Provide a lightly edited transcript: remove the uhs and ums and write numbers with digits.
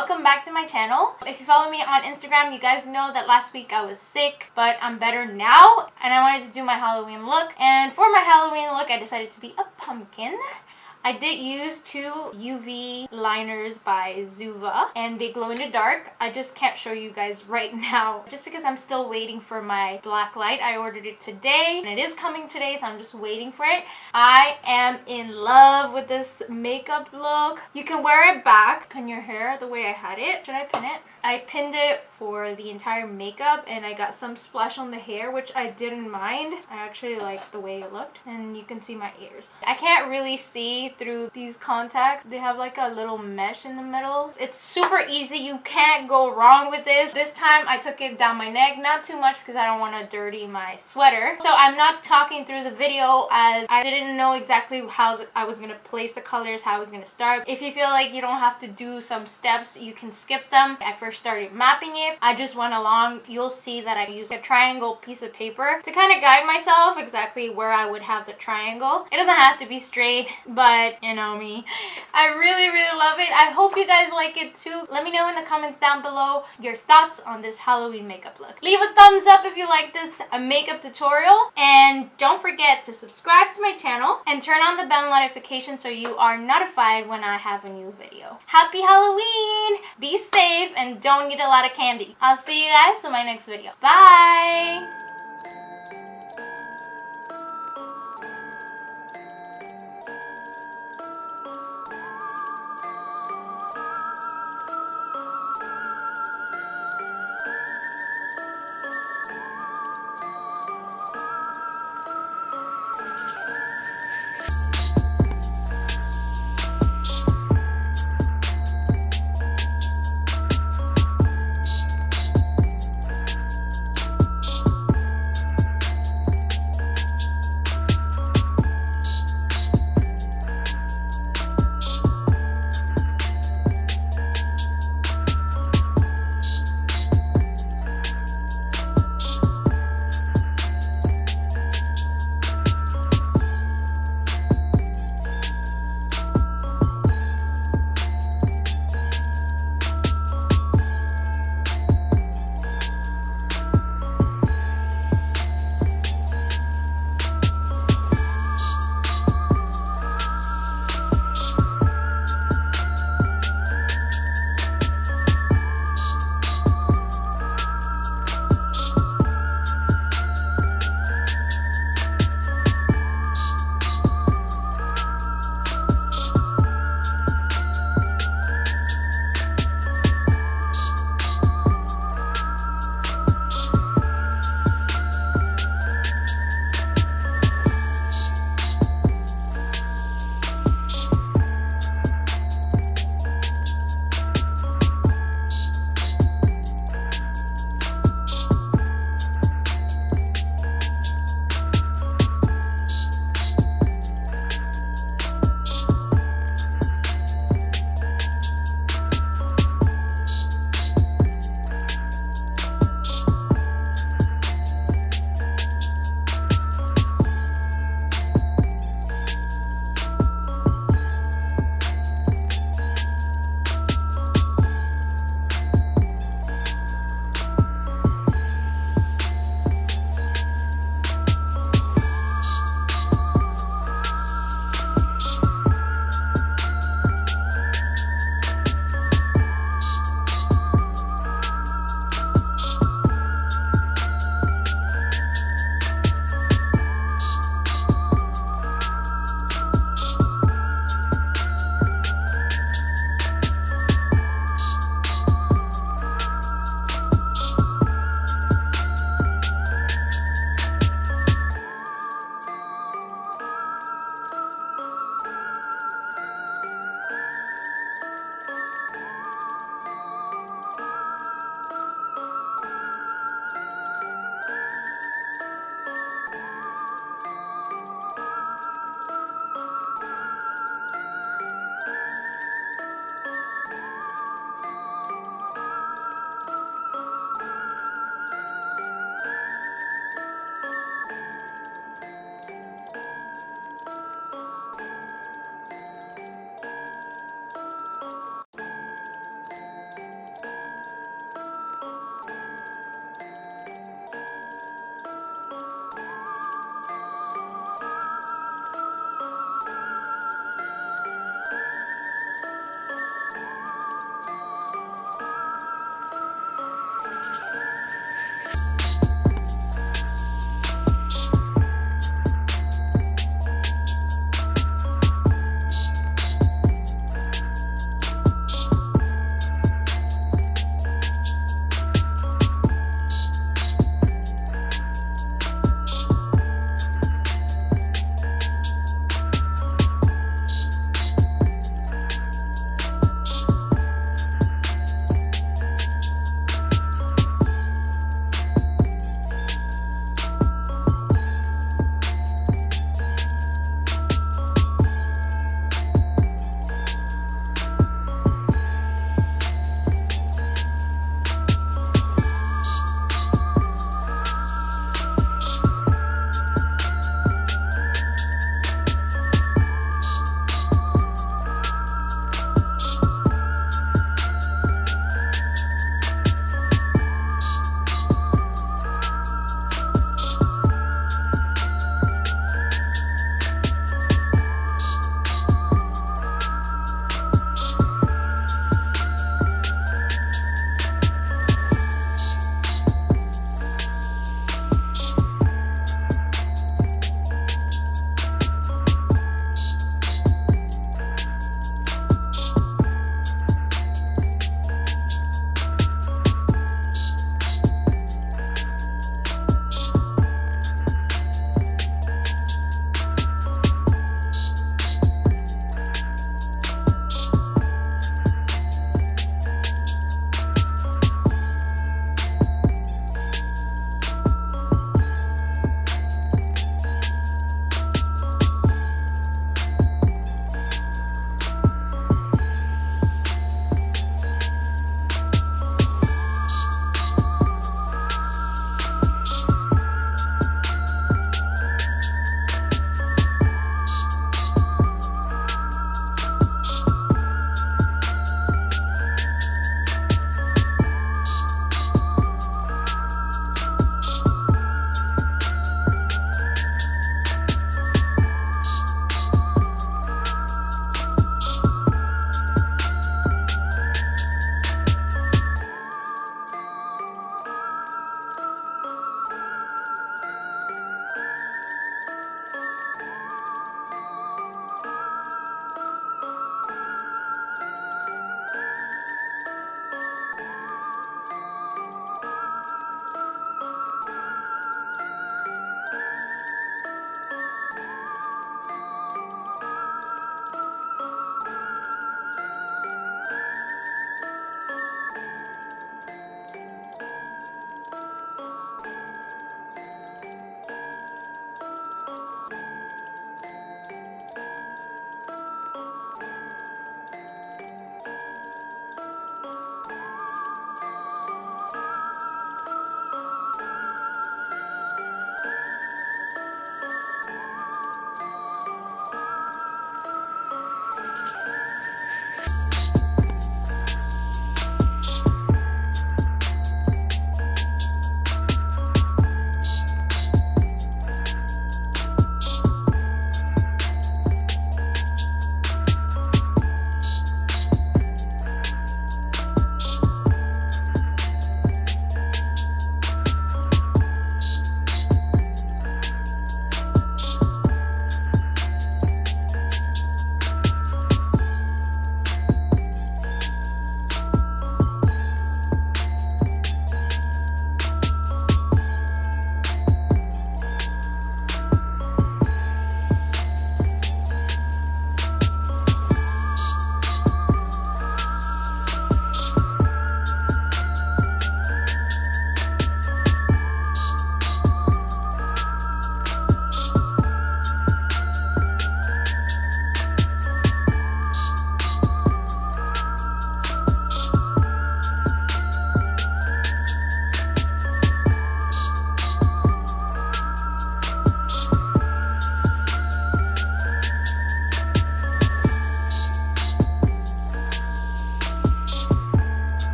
welcome back to my channel. If you follow me on Instagram, you guys know that last week I was sick, but I'm better now and I wanted to do my Halloween look. And for my Halloween look, I decided to be a pumpkin. I did use two UV liners by Suva and they glow in the dark. I just can't show you guys right now just because I'm still waiting for my black light. I ordered it today and it is coming today, so I'm just waiting for it. I am in love with this makeup look. You can wear it back, pin your hair the way I had it. Should I pin it? I pinned it for the entire makeup and I got some splash on the hair, which I didn't mind. I actually liked the way it looked, and you can see my ears. I can't really see through these contacts. They have like a little mesh in the middle. It's super easy. You can't go wrong with this. This time I took it down my neck, not too much because I don't want to dirty my sweater. So I'm not talking through the video as I didn't know exactly how I was going to place the colors, how I was going to start. If you feel like you don't have to do some steps, you can skip them. I first started mapping it. I just went along. You'll see that I used a triangle piece of paper to kind of guide myself exactly where I would have the triangle. It doesn't have to be straight, but you know me. I really love it. I hope you guys like it too. Let me know in the comments down below your thoughts on this Halloween makeup look. Leave a thumbs up if you like this makeup tutorial, and don't forget to subscribe to my channel and turn on the bell notification so you are notified when I have a new video. Happy Halloween! Be safe and don't eat a lot of candy. I'll see you guys in my next video. Bye!